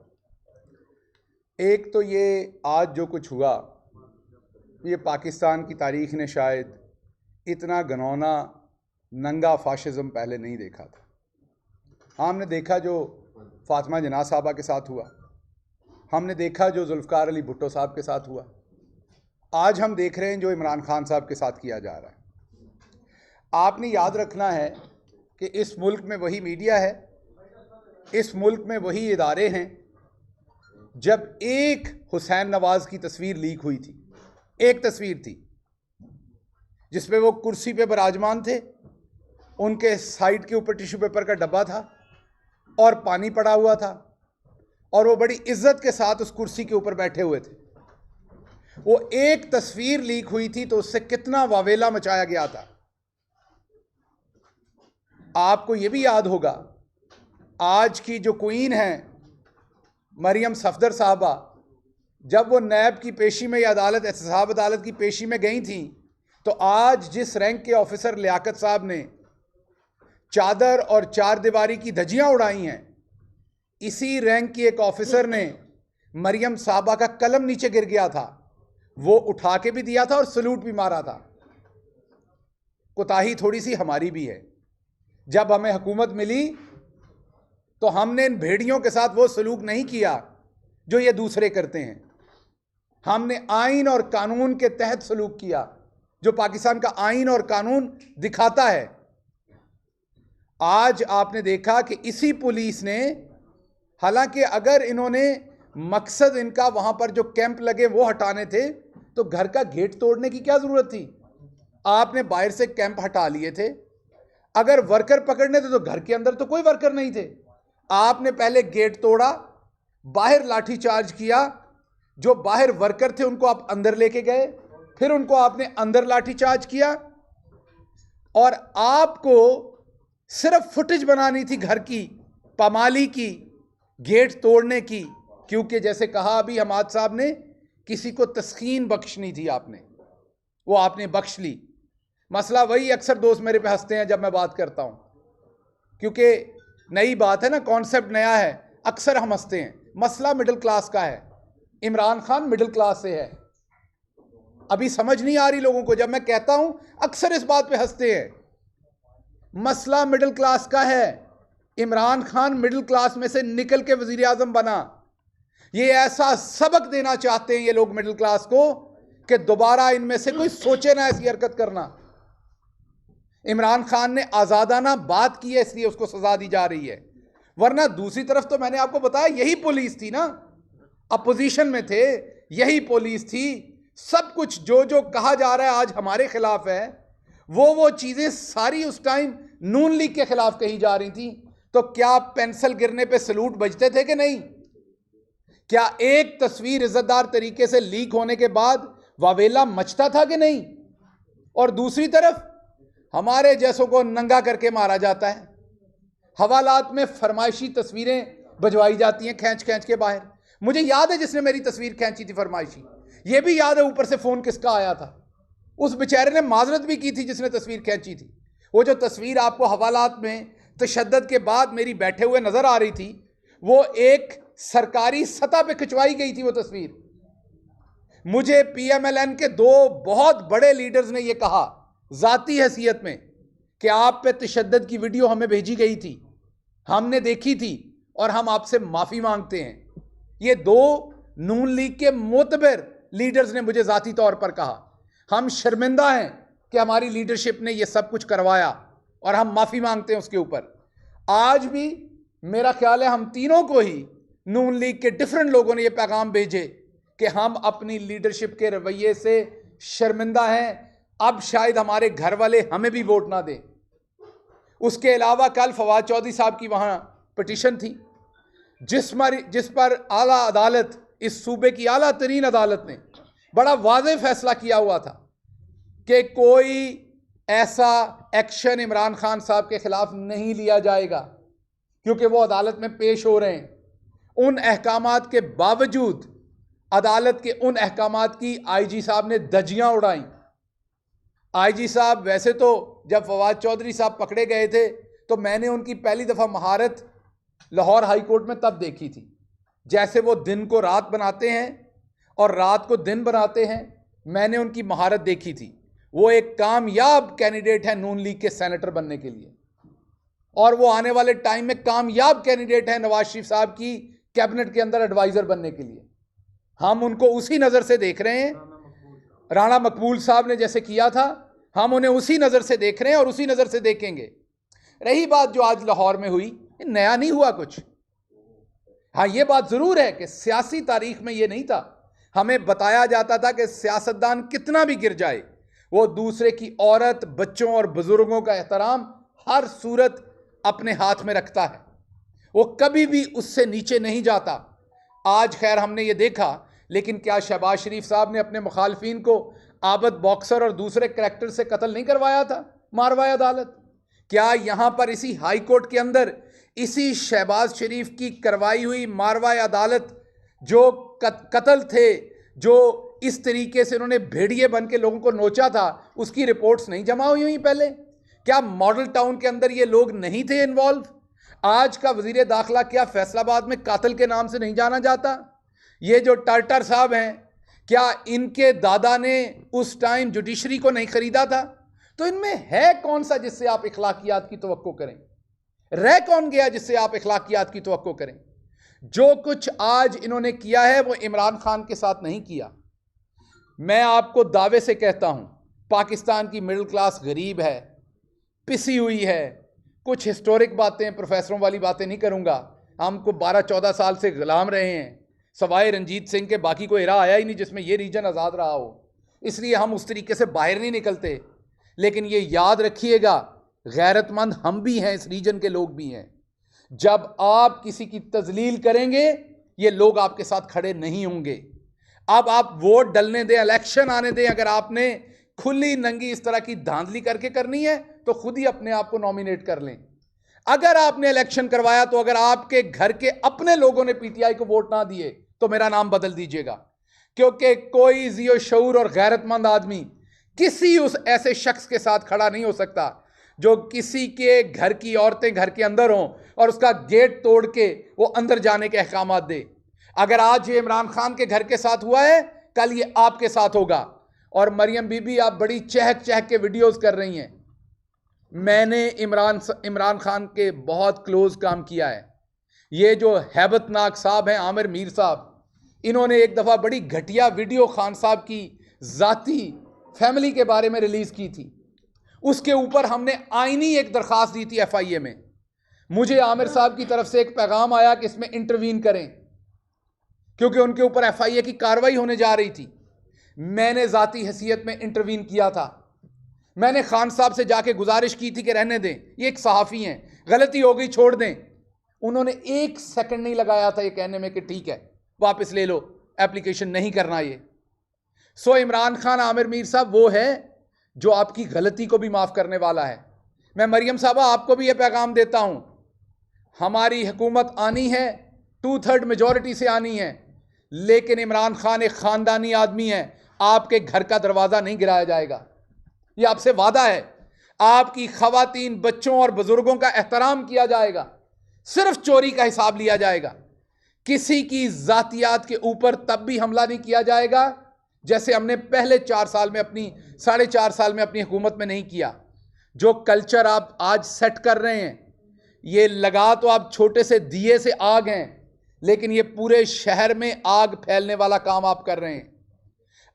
एक तो ये आज जो कुछ हुआ, ये पाकिस्तान की तारीख़ ने शायद इतना घिनौना नंगा फाशिज़म पहले नहीं देखा था। हमने देखा जो फ़ातिमा जना साहबा के साथ हुआ, हमने देखा जो जुल्फ़कार अली भुट्टो साहब के साथ हुआ, आज हम देख रहे हैं जो इमरान खान साहब के साथ किया जा रहा है। आपने याद रखना है कि इस मुल्क में वही मीडिया है, इस मुल्क में वही इदारे हैं। जब एक हुसैन नवाज़ की तस्वीर लीक हुई थी, एक तस्वीर थी जिसपे वो कुर्सी पे विराजमान थे, उनके साइड के ऊपर टिश्यू पेपर का डब्बा था और पानी पड़ा हुआ था, और वो बड़ी इज्जत के साथ उस कुर्सी के ऊपर बैठे हुए थे। वो एक तस्वीर लीक हुई थी तो उससे कितना वावेला मचाया गया था। आपको ये भी याद होगा, आज की जो क्वीन है मरियम सफदर साहबा, जब वो नैब की पेशी में या अदालत एहतसाब अदालत की पेशी में गई थी, तो आज जिस रैंक के ऑफिसर लियाकत साहब ने चादर और चार दीवारी की धज्जियां उड़ाई हैं, इसी रैंक की एक ऑफिसर ने मरियम साहबा का कलम नीचे गिर गया था, वो उठा के भी दिया था और सलूट भी मारा था। कोताही थोड़ी सी हमारी भी है। जब हमें हुकूमत मिली तो हमने इन भेड़ियों के साथ वो सलूक नहीं किया जो ये दूसरे करते हैं। हमने आइन और कानून के तहत सलूक किया, जो पाकिस्तान का आइन और कानून दिखाता है। आज आपने देखा कि इसी पुलिस ने, हालांकि अगर इन्होंने मकसद इनका वहां पर जो कैंप लगे वो हटाने थे, तो घर का गेट तोड़ने की क्या जरूरत थी? आपने बाहर से कैंप हटा लिए थे। अगर वर्कर पकड़ने थे तो घर के अंदर तो कोई वर्कर नहीं थे। आपने पहले गेट तोड़ा, बाहर लाठी चार्ज किया, जो बाहर वर्कर थे उनको आप अंदर लेके गए, फिर उनको आपने अंदर लाठी चार्ज किया, और आपको सिर्फ फुटेज बनानी थी घर की, पामाली की, गेट तोड़ने की, क्योंकि जैसे कहा अभी हमाद साहब ने, किसी को तस्कीन बख्शनी थी आपने, वो आपने बख्श ली। मसला वही, अक्सर दोस्त मेरे पे हंसते हैं जब मैं बात करता हूं, क्योंकि नई बात है ना, कॉन्सेप्ट नया है, अक्सर हम हंसते हैं। मसला मिडिल क्लास का है, इमरान खान मिडिल क्लास से है। अभी समझ नहीं आ रही लोगों को, जब मैं कहता हूं अक्सर इस बात पे हंसते हैं। मसला मिडिल क्लास का है, इमरान खान मिडिल क्लास में से निकल के वजीर आजम बना। ये ऐसा सबक देना चाहते हैं ये लोग मिडिल क्लास को कि दोबारा इनमें से कोई सोचे ना ऐसी हरकत करना। इमरान खान ने आज़ादाना बात की है इसलिए उसको सजा दी जा रही है, वरना दूसरी तरफ तो मैंने आपको बताया यही पुलिस थी ना, अपोजिशन में थे, यही पुलिस थी। सब कुछ जो जो कहा जा रहा है आज हमारे खिलाफ है, वो चीज़ें सारी उस टाइम नून लीग के खिलाफ कही जा रही थी। तो क्या पेंसिल गिरने पे सलूट बजते थे कि नहीं? क्या एक तस्वीर इज्जतदार तरीके से लीक होने के बाद वावेला मचता था कि नहीं? और दूसरी तरफ हमारे जैसों को नंगा करके मारा जाता है, हवालात में फरमाइशी तस्वीरें भिजवाई जाती हैं खींच खींच के बाहर। मुझे याद है जिसने मेरी तस्वीर खींची थी फरमाइशी, यह भी याद है ऊपर से फ़ोन किसका आया था। उस बेचारे ने माजरत भी की थी जिसने तस्वीर खींची थी। वो जो तस्वीर आपको हवालात में तशद्दुद के बाद मेरी बैठे हुए नजर आ रही थी, वो एक सरकारी सतह पे खिंचवाई गई थी वो तस्वीर। मुझे पीएमएलएन के 2 बहुत बड़े लीडर्स ने यह कहा जाती हैसियत में कि आप पे तशद्दुद की वीडियो हमें भेजी गई थी, हमने देखी थी और हम आपसे माफी मांगते हैं। ये 2 नून लीग के मोतबर लीडर्स ने मुझे जाती तौर पर कहा, हम शर्मिंदा हैं कि हमारी लीडरशिप ने यह सब कुछ करवाया और हम माफी मांगते हैं उसके ऊपर। आज भी मेरा ख्याल है हम तीनों को ही नून लीग के डिफरेंट लोगों ने यह पैगाम भेजे कि हम अपनी लीडरशिप के रवैये से शर्मिंदा हैं, अब शायद हमारे घर वाले हमें भी वोट ना दें। उसके अलावा कल फवाद चौधरी साहब की वहां पिटीशन थी जिस पर आला अदालत, इस सूबे की आला तरीन अदालत ने बड़ा वाज़ेह फैसला किया हुआ था कि कोई ऐसा एक्शन इमरान खान साहब के खिलाफ नहीं लिया जाएगा क्योंकि वो अदालत में पेश हो रहे हैं। उन अहकामात के बावजूद अदालत के उन अहकामात की आईजी साहब ने धज्जियां उड़ाई। आईजी साहब वैसे तो जब फवाद चौधरी साहब पकड़े गए थे तो मैंने उनकी पहली दफ़ा महारत लाहौर हाई कोर्ट में तब देखी थी, जैसे वो दिन को रात बनाते हैं और रात को दिन बनाते हैं। मैंने उनकी महारत देखी थी। वो एक कामयाब कैंडिडेट है नून लीग के सेनेटर बनने के लिए और वो आने वाले टाइम में कामयाब कैंडिडेट है नवाज शरीफ साहब की कैबिनेट के अंदर एडवाइजर बनने के लिए। हम उनको उसी नज़र से देख रहे हैं, राणा मकबूल साहब ने जैसे किया था, हम उन्हें उसी नज़र से देख रहे हैं और उसी नज़र से देखेंगे। रही बात जो आज लाहौर में हुई, नया नहीं हुआ कुछ। हाँ, ये बात ज़रूर है कि सियासी तारीख में ये नहीं था। हमें बताया जाता था कि सियासतदान कितना भी गिर जाए, वो दूसरे की औरत, बच्चों और बुजुर्गों का एहतराम हर सूरत अपने हाथ में रखता है, वो कभी भी उससे नीचे नहीं जाता। आज खैर हमने ये देखा, लेकिन क्या शहबाज शरीफ साहब ने अपने मुखालफिन को आबद बॉक्सर और दूसरे करैक्टर से कत्ल नहीं करवाया था मारवाए अदालत? क्या यहाँ पर इसी हाई कोर्ट के अंदर इसी शहबाज शरीफ की करवाई हुई मारवाए अदालत जो कत्ल थे, जो इस तरीके से उन्होंने भेड़िए बन के लोगों को नोचा था, उसकी रिपोर्ट्स नहीं जमा हुई हुई पहले? क्या मॉडल टाउन के अंदर ये लोग नहीं थे इन्वॉल्व? आज का वजीर दाखिला क्या फैसलाबाद में कातिल के नाम से नहीं जाना जाता? ये जो टार्टर साहब हैं, क्या इनके दादा ने उस टाइम जुडिशरी को नहीं खरीदा था? तो इनमें है कौन सा जिससे आप इखलाकियात की तवक्को करें? रह कौन गया जिससे आप इखलाकियात की तवक्को करें? जो कुछ आज इन्होंने किया है वो इमरान खान के साथ नहीं किया। मैं आपको दावे से कहता हूं, पाकिस्तान की मिडिल क्लास गरीब है, पिसी हुई है। कुछ हिस्टोरिक बातें, प्रोफेसरों वाली बातें नहीं करूंगा। हमको 12-14 साल से गुलाम रहे हैं, सवाए रंजीत सिंह के बाकी कोई एरा आया ही नहीं जिसमें ये रीजन आज़ाद रहा हो, इसलिए हम उस तरीके से बाहर नहीं निकलते। लेकिन ये याद रखिएगा, गैरतमंद हम भी हैं, इस रीजन के लोग भी हैं। जब आप किसी की तजलील करेंगे, ये लोग आपके साथ खड़े नहीं होंगे। अब आप वोट डलने दें, इलेक्शन आने दें। अगर आपने खुली नंगी इस तरह की धांधली करके करनी है तो खुद ही अपने आप को नॉमिनेट कर लें। अगर आपने इलेक्शन करवाया तो अगर आपके घर के अपने लोगों ने पीटीआई को वोट ना दिए तो मेरा नाम बदल दीजिएगा, क्योंकि कोई जियो शऊर और गैरतमंद आदमी किसी उस ऐसे शख्स के साथ खड़ा नहीं हो सकता जो किसी के घर की औरतें घर के अंदर हों और उसका गेट तोड़ के वो अंदर जाने के अहकाम दे। अगर आज ये इमरान खान के घर के साथ हुआ है, कल ये आपके साथ होगा। और मरियम बीबी, आप बड़ी चहक चहक के वीडियोस कर रही हैं। मैंने इमरान खान के बहुत क्लोज काम किया है। ये जो हैबतनाक साहब हैं, आमिर मीर साहब, इन्होंने एक दफ़ा बड़ी घटिया वीडियो खान साहब की ज़ाती फैमिली के बारे में रिलीज़ की थी। उसके ऊपर हमने आईनी एक दरखास्त दी थी FIA में। मुझे आमिर साहब की तरफ से एक पैगाम आया कि इसमें इंटरवीन करें, क्योंकि उनके ऊपर FIA की कार्रवाई होने जा रही थी। मैंने ज़ाती हैसियत में इंटरवीन किया था। मैंने खान साहब से जाके गुजारिश की थी कि रहने दें, ये एक सहाफ़ी हैं, गलती हो गई छोड़ दें। उन्होंने 1 सेकंड नहीं लगाया था ये कहने में कि ठीक है वापस ले लो, एप्लीकेशन नहीं करना ये। सो इमरान खान आमिर मीर साहब वो है जो आपकी गलती को भी माफ़ करने वाला है। मैं मरियम साहबा आपको भी ये पैगाम देता हूँ, हमारी हुकूमत आनी है 2/3 मेजॉरिटी से आनी है, लेकिन इमरान खान एक ख़ानदानी आदमी है, आपके घर का दरवाज़ा नहीं गिराया जाएगा, ये आपसे वादा है। आपकी ख़वातीन, बच्चों और बुज़ुर्गों का एहतराम किया जाएगा, सिर्फ चोरी का हिसाब लिया जाएगा। किसी की ज़ातियात के ऊपर तब भी हमला नहीं किया जाएगा जैसे हमने पहले 4 साल में अपनी 4.5 साल में अपनी हुकूमत में नहीं किया। जो कल्चर आप आज सेट कर रहे हैं, ये लगा तो आप छोटे से दिए से आग हैं, लेकिन ये पूरे शहर में आग फैलने वाला काम आप कर रहे हैं।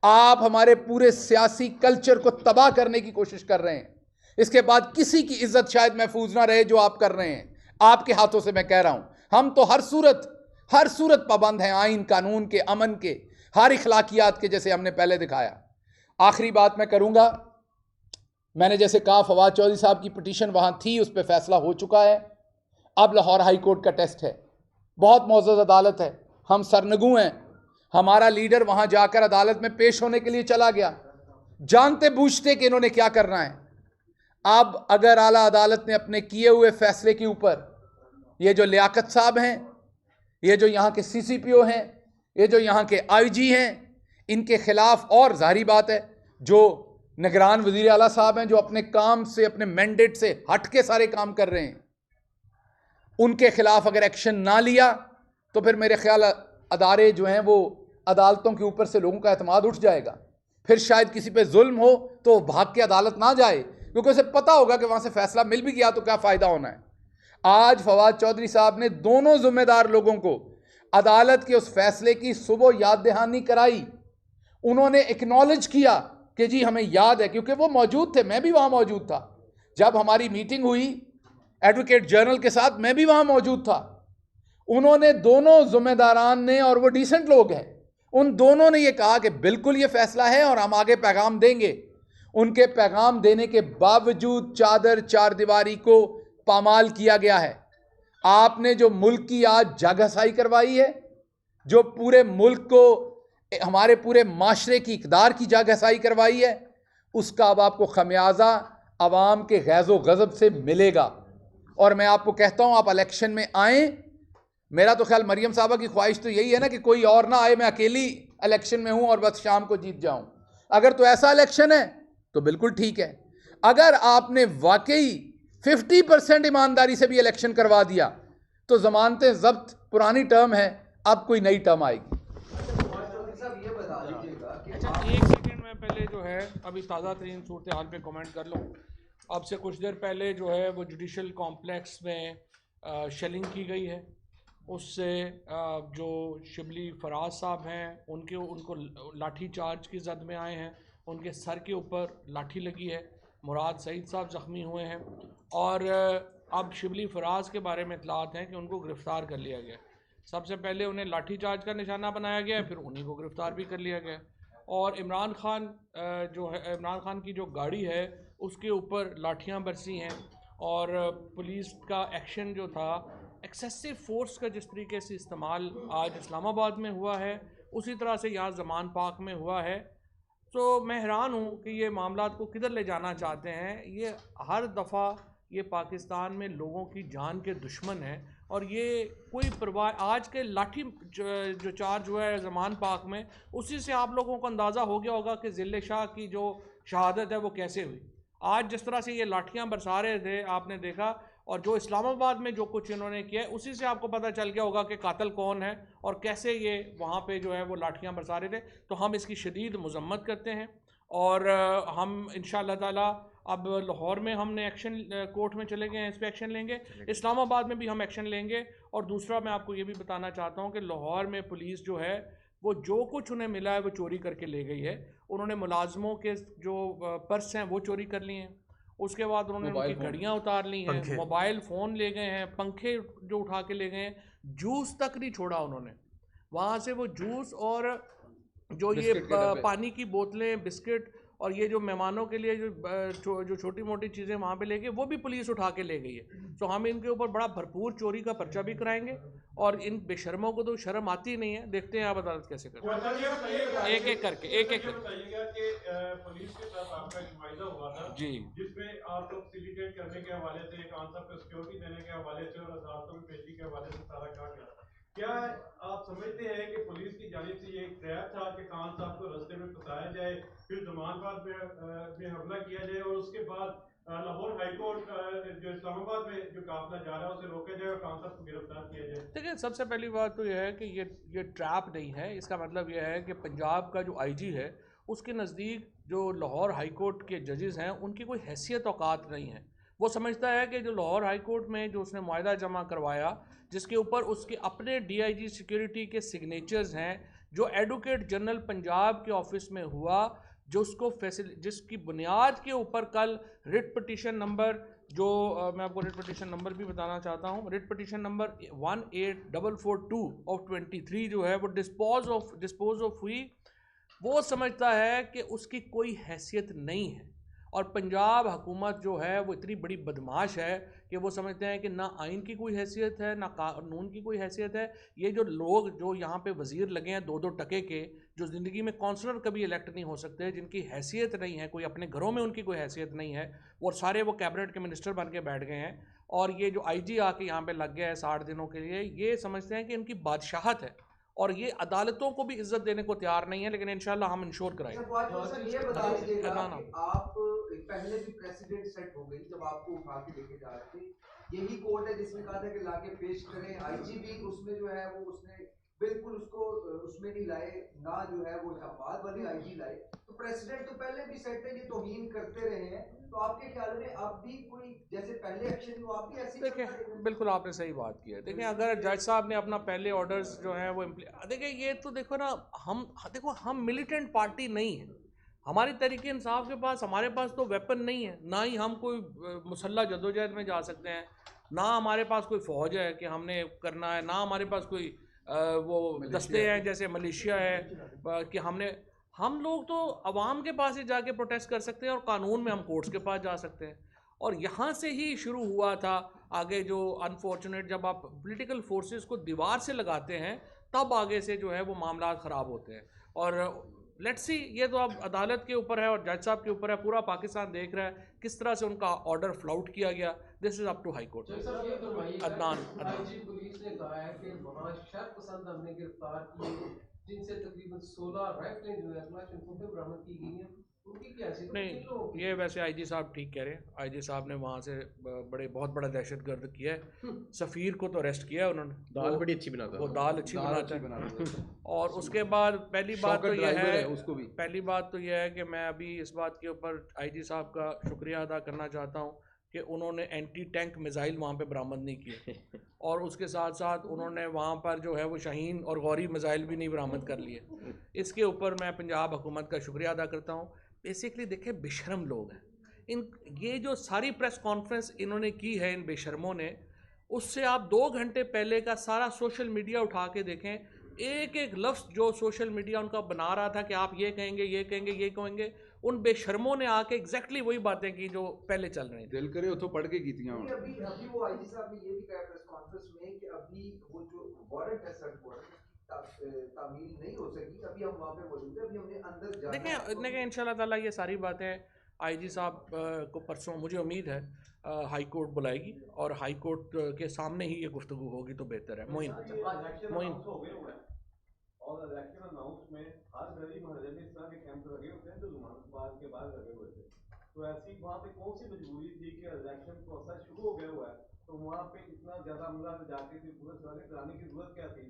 आप हमारे पूरे सियासी कल्चर को तबाह करने की कोशिश कर रहे हैं। इसके बाद किसी की इज्जत शायद महफूज ना रहे जो आप कर रहे हैं, आपके हाथों से मैं कह रहा हूं। हम तो हर सूरत पाबंद हैं, आइन कानून के, अमन के, हर इखलाकियात के, जैसे हमने पहले दिखाया। आखिरी बात मैं करूंगा, मैंने जैसे कहा फवाद चौधरी साहब की पिटीशन वहां थी, उस पर फैसला हो चुका है। अब लाहौर हाई कोर्ट का टेस्ट है, बहुत मौजूद अदालत है, हम सरनगू हैं। हमारा लीडर वहां जाकर अदालत में पेश होने के लिए चला गया, जानते बूझते कि इन्होंने क्या करना है। अब अगर आला अदालत ने अपने किए हुए फैसले के ऊपर, ये जो लियाकत साहब हैं, ये जो यहाँ के CCPO हैं, ये जो यहाँ के IG हैं, इनके खिलाफ, और जाहिर बात है जो निगरान वजीर आला साहब हैं जो अपने काम से, अपने मैंडेट से हट के सारे काम कर रहे हैं, उनके खिलाफ अगर एक्शन ना लिया तो फिर मेरे ख्याल अदारे जो हैं वो अदालतों के ऊपर से लोगों का एतमाद उठ जाएगा। फिर शायद किसी पे जुल्म हो तो भाग के अदालत ना जाए, क्योंकि उसे पता होगा कि वहाँ से फैसला मिल भी गया तो क्या फ़ायदा होना है। आज फवाद चौधरी साहब ने दोनों जिम्मेदार लोगों को अदालत के उस फैसले की सुबह याद दहानी कराई। उन्होंने एक्नॉलेज किया कि जी हमें याद है, क्योंकि वो मौजूद थे, मैं भी वहाँ मौजूद था। जब हमारी मीटिंग हुई एडवोकेट जनरल के साथ, मैं भी वहाँ मौजूद था। उन्होंने, दोनों जिम्मेदारान ने, और वो डिसेंट लोग हैं, उन दोनों ने ये कहा कि बिल्कुल ये फैसला है और हम आगे पैगाम देंगे। उनके पैगाम देने के बावजूद चादर चारदीवारी को पामाल किया गया है। आपने जो मुल्क की आज जागहसाई करवाई है, जो पूरे मुल्क को, हमारे पूरे माशरे की इक़दार की जागहसाई करवाई है, उसका अब आपको खमियाजा अवाम के गैज़ो गज़ब से मिलेगा। और मैं आपको कहता हूँ, आप इलेक्शन में आएँ। मेरा तो ख्याल मरियम साहबा की ख्वाहिश तो यही है ना कि कोई और ना आए, मैं अकेली इलेक्शन में हूँ और बस शाम को जीत जाऊँ। अगर तो ऐसा इलेक्शन है तो बिल्कुल ठीक है। अगर आपने वाकई 50% ईमानदारी से भी इलेक्शन करवा दिया तो ज़मानतें ज़ब्त पुरानी टर्म है, अब कोई नई टर्म आएगी। अच्छा, एक सेकंड में पहले जो है अभी ताज़ा तरीन सूरत हाल पे कमेंट कर लूँ। अब से कुछ देर पहले जो है वो जुडिशल कॉम्प्लेक्स में शेलिंग की गई है, उससे जो शिबली फराज साहब हैं उनको लाठी चार्ज की जद में आए हैं, उनके सर के ऊपर लाठी लगी है। मुराद सईद साहब ज़ख्मी हुए हैं और अब शिबली फराज के बारे में इतलात हैं कि उनको गिरफ़्तार कर लिया गया। सबसे पहले उन्हें लाठी चार्ज का निशाना बनाया गया, फिर उन्हीं को गिरफ़्तार भी कर लिया गया। और इमरान खान जो है, इमरान खान की जो गाड़ी है उसके ऊपर लाठियाँ बरसी हैं और पुलिस का एक्शन जो था, एक्सेसिव फ़ोर्स का जिस तरीके से इस्तेमाल आज इस्लामाबाद में हुआ है, उसी तरह से यहाँ ज़मान पाक में हुआ है। तो मैं हैरान हूँ कि ये मामलात को किधर ले जाना चाहते हैं। ये हर दफ़ा ये पाकिस्तान में लोगों की जान के दुश्मन है और ये कोई परवाह, आज के लाठी जो चार्ज हुआ है ज़मान पाक में, उसी से आप लोगों को अंदाज़ा हो गया होगा कि ज़िले शाह की जो शहादत है वो कैसे हुई। आज जिस तरह से ये लाठियाँ बरसा रहे थे आपने देखा, और जो इस्लामाबाद में जो कुछ इन्होंने किया है उसी से आपको पता चल गया होगा कि कातिल कौन है और कैसे ये वहाँ पे जो है वो लाठियाँ बरसा रहे थे। तो हम इसकी शदीद मज़म्मत करते हैं और हम इंशाअल्लाह ताला अब लाहौर में हमने एक्शन, कोर्ट में चले गए हैं, इस पर एक्शन लेंगे, इस्लामाबाद में भी हम एक्शन लेंगे। और दूसरा मैं आपको ये भी बताना चाहता हूँ कि लाहौर में पुलिस जो है वो जो कुछ उन्हें मिला है वो चोरी करके ले गई है। उन्होंने मुलाजमों के जो पर्स हैं वो चोरी कर लिए हैं, उसके बाद उन्होंने उनकी घड़ियाँ उतार ली हैं, मोबाइल फ़ोन ले गए हैं, पंखे जो उठा के ले गए हैं, जूस तक नहीं छोड़ा उन्होंने। वहाँ से वो जूस और जो ये पानी की बोतलें, बिस्किट और ये जो मेहमानों के लिए जो छोटी मोटी चीज़ें वहाँ पे लेके वो भी पुलिस उठा के ले गई है। तो हम इनके ऊपर बड़ा भरपूर चोरी का पर्चा भी कराएंगे और इन बेशर्मों को तो शर्म आती ही नहीं है। देखते हैं आप अदालत कैसे करते हैं, एक एक करके पुलिस के साथ आपका एक मुआहिदा हुआ था जी, जिसमें आप लोग फैसिलिटेट करने के हवाले से, खान साहब को सिक्योरिटी देने के हवाले से और अदालतों में पेशी के हवाले से सारा कहा गया था। क्या आप समझते हैं कि पुलिस की जानिब से ये एक ट्रैप था कि खान साहब को रास्ते में फंसाया जाए, फिर जमानबाद में हमला किया जाए और उसके बाद लाहौर हाईकोर्ट जो इस्लामाबाद में जो काफिला जा रहा है उसे रोका जाए और खान साहब को गिरफ्तार किया जाए? देखिए, सबसे पहली बात तो यह है कि ये ट्रैप नहीं है। इसका मतलब यह है कि पंजाब का जो आईजी है उसके नज़दीक जो लाहौर हाई कोर्ट के जजेस हैं उनकी कोई हैसियत औकात नहीं है। वो समझता है कि जो लाहौर हाई कोर्ट में जो उसने मुआहिदा जमा करवाया, जिसके ऊपर उसके अपने डीआईजी सिक्योरिटी के सिग्नेचर्स हैं, जो एडवोकेट जनरल पंजाब के ऑफिस में हुआ, जो उसको जिसकी बुनियाद के ऊपर कल रिट पटिशन नंबर जो मैं आपको रिट पटिशन नंबर भी बताना चाहता हूँ, रिट पटिशन नंबर 18442 ऑफ 23 जो है वो डिस्पोज ऑफ हुई। वो समझता है कि उसकी कोई हैसियत नहीं है और पंजाब हुकूमत जो है वो इतनी बड़ी बदमाश है कि वो समझते हैं कि ना आइन की कोई हैसियत है, ना कानून की कोई हैसियत है। ये जो लोग जो यहाँ पे वज़ीर लगे हैं 2-2 टके के, जो ज़िंदगी में काउंसलर कभी इलेक्ट नहीं हो सकते, जिनकी हैसियत नहीं है, कोई अपने घरों में उनकी कोई हैसियत नहीं है, और सारे वो कैबिनेट के मिनिस्टर बन के बैठ गए हैं। और ये जो आईजी आके यहाँ पे लग गया है 60 दिनों के लिए, ये समझते हैं कि इनकी बादशाहत है और ये अदालतों को भी इज्जत देने को तैयार नहीं है। लेकिन इंशाल्लाह हम इंश्योर कराएंगे। ये बता दीजिएगा कि आप पहले भी प्रेसिडेंट सेट हो गई जब आपको उठा के लेके जा रहे थे, यही कोर्ट है जिसमें कहा था कि लाके पेश करें। आईजी भी उसमें जो है वो उसने बिल्कुल उसको उसमें नहीं लाए, ना जो है वो बाद वाले आईजी लाए। तो प्रेसिडेंट तो पहले भी सेट है, ये तौहीन करते रहे हैं। तो आपके ख्याल में अब भी कोई जैसे पहले एक्शन हुआ, आप भी ऐसे? देखिए, बिल्कुल आपने सही बात की है। देखिए, अगर जज साहब ने अपना पहले ऑर्डर्स जो हैं वो देखिए, ये तो देखो ना, हम मिलिटेंट पार्टी नहीं है। हमारी तहरीक इंसाफ के पास, हमारे पास तो वेपन नहीं है, ना ही हम कोई मुसल्ला जदोजहद में जा सकते हैं, ना हमारे पास कोई फ़ौज है कि हमने करना है, ना हमारे पास कोई वो दस्ते हैं जैसे मलेशिया है कि हम लोग तो अवाम के पास ही जाके प्रोटेस्ट कर सकते हैं और कानून में हम कोर्ट्स के पास जा सकते हैं। और यहाँ से ही शुरू हुआ था आगे जो अनफॉर्चुनेट, जब आप पॉलिटिकल फोर्सेस को दीवार से लगाते हैं तब आगे से जो है वो मामला ख़राब होते हैं। और लेट्स सी, ये तो अब अदालत के ऊपर है और जज साहब के ऊपर है। पूरा पाकिस्तान देख रहा है किस तरह से उनका ऑर्डर फ्लाउट किया गया। This is up to high court. Adnan police ने कहा है कि वहाँ शर्त पसंद हमने गिरफ्तार किए जिनसे तकरीबन 16 राइफलें जो है बरामद की गई हैं, उनकी क्या हैसियत? नहीं, ये वैसे आईजी साहब ठीक कह रहे हैं। आईजी साहब ने वहाँ से बहुत बड़ा दहशतगर्द किया है। सफ़ीर को तो अरेस्ट किया है उन्होंने, दाल बड़ी अच्छी बनाता है, वो दाल अच्छी बनाता है। और उसके बाद पहली बात तो यह है, पहली बात तो यह है कि मैं अभी इस बात के ऊपर आईजी साहब का शुक्रिया अदा करना चाहता हूँ कि उन्होंने एंटी टैंक मिसाइल वहाँ पे बरामद नहीं किए और उसके साथ साथ उन्होंने वहाँ पर जो है वो शाहीन और गौरी मिसाइल भी नहीं बरामद कर लिए। इसके ऊपर मैं पंजाब हुकूमत का शुक्रिया अदा करता हूँ। बेसिकली देखें, बेशरम लोग हैं ये जो सारी प्रेस कॉन्फ्रेंस इन्होंने की है इन बेशरमों ने, उससे आप 2 घंटे पहले का सारा सोशल मीडिया उठा के देखें, एक एक लफ्ज़ जो सोशल मीडिया उनका बना रहा था कि आप ये कहेंगे, ये कहेंगे, ये कहेंगे, उन बेशर्मों ने आके एग्जैक्टली वही बातें की जो पहले चल रही थी। दिल करे तो पढ़ के की थी। अभी वो आईजी साहब ने ये भी कहा प्रेस कॉन्फ्रेंस में कि अभी वो जो वारंट है, सर्च वारंट तामील नहीं हो सकी, अभी हम वहाँ पे मौजूद है, अभी हमने अंदर जाना। देखें इंशाल्लाह ताला ये सारी बातें आईजी साहब को परसों मुझे उम्मीद है हाई कोर्ट बुलाएगी और हाई कोर्ट के सामने ही ये गुफ्तगू होगी तो बेहतर है। मोइन और इलेक्शन अनाउंस में हर गली मोहल्ले में इस तरह के कैंप लगे होते हैं जो जमानत के बाद लगे हुए थे। तो ऐसी वहाँ पे कौन सी मजबूरी थी कि इलेक्शन प्रोसेस शुरू हो गया हुआ है, तो वहाँ पे इतना ज़्यादा हमला जाके थी पुलिस वाले कराने की जरूरत क्या थी?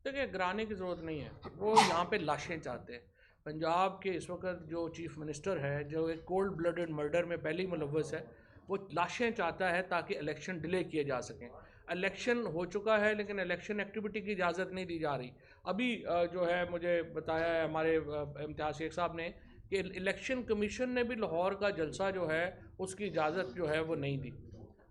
देखिए, कराने की ज़रूरत नहीं है, वो यहाँ पे लाशें चाहते हैं। पंजाब के इस वक्त जो चीफ मिनिस्टर है, जो एक कोल्ड ब्लडेड मर्डर में पहले मुलव्वस है, वो लाशें चाहता है ताकि इलेक्शन डिले किए जा सकें। इलेक्शन हो चुका है लेकिन इलेक्शन एक्टिविटी की इजाज़त नहीं दी जा रही। अभी जो है मुझे बताया है हमारे इम्तियाज़ शेख साहब ने कि इलेक्शन कमीशन ने भी लाहौर का जलसा जो है उसकी इजाज़त जो है वो नहीं दी।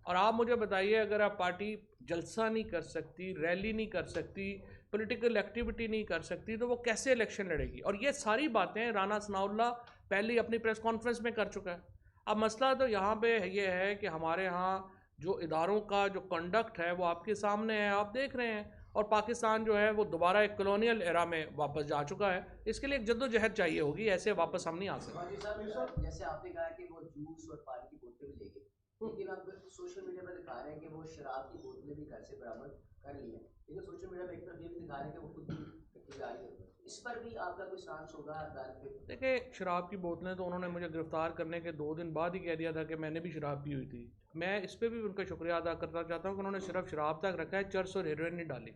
और आप मुझे बताइए, अगर आप पार्टी जलसा नहीं कर सकती, रैली नहीं कर सकती, पॉलिटिकल एक्टिविटी नहीं कर सकती, तो वो कैसे इलेक्शन लड़ेगी? और ये सारी बातें राना सनाउल्लाह पहले ही अपनी प्रेस कॉन्फ्रेंस में कर चुका है। अब मसला तो यहाँ पे ये है कि हमारे यहाँ जो इदारों का जो कंडक्ट है वो आपके सामने है, आप देख रहे हैं, और पाकिस्तान जो है वो दोबारा एक कॉलोनियल एरा में वापस जा चुका है। इसके लिए एक जद्दोजहद चाहिए होगी, ऐसे वापस हम नहीं आ सकते। जैसे आपने कहा कि वो जूस और पानी की बोतलें भी ले गए, लेकिन अब सोशल मीडिया पर दिखा रहे हैं कि वो शराब की बोतलें भी घर से बरामद कर ली हैं, लेकिन सोशल मीडिया पर एक तरफ ये भी दिखा रहे हैं कि वो खुद भी रखी जा रही है। इस पर भी आपका कोई स्टांस होगा अदालत पे? देखिए, शराब की बोतलें तो उन्होंने मुझे गिरफ्तार करने के 2 दिन बाद ही कह दिया था कि मैंने भी शराब पी हुई थी। मैं इस पर भी उनका शुक्रिया अदा करना चाहता हूँ कि उन्होंने सिर्फ शराब तक रखा है, चर्स और हेरोइन नहीं डाली।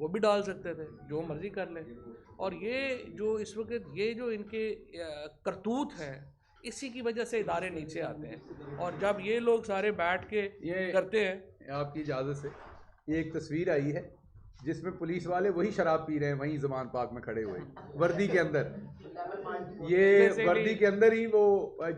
वो भी डाल सकते थे, जो मर्ज़ी कर लें। और ये जो इस वक्त ये जो इनके करतूत हैं, इसी की वजह से इदारे नीचे आते हैं। और जब ये लोग सारे बैठ के ये करते हैं, आपकी इजाज़त से ये एक तस्वीर आई है जिसमें पुलिस वाले वही शराब पी रहे हैं वहीं ज़मान पार्क में खड़े हुए वर्दी के अंदर। ये वर्दी के अंदर ही वो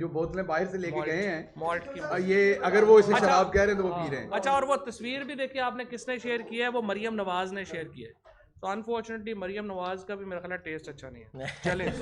जो बोतलें बाहर से लेके गए हैं मॉल्ट की। ये अगर वो इसे शराब कह रहे हैं तो वो पी रहे हैं। अच्छा, और वो तस्वीर भी देखिए आपने, किसने शेयर किया है? वो मरियम नवाज़ ने शेयर किया है। तो अनफॉर्चुनेटली मरियम नवाज़ का भी मेरा ख्याल टेस्ट अच्छा नहीं है। चले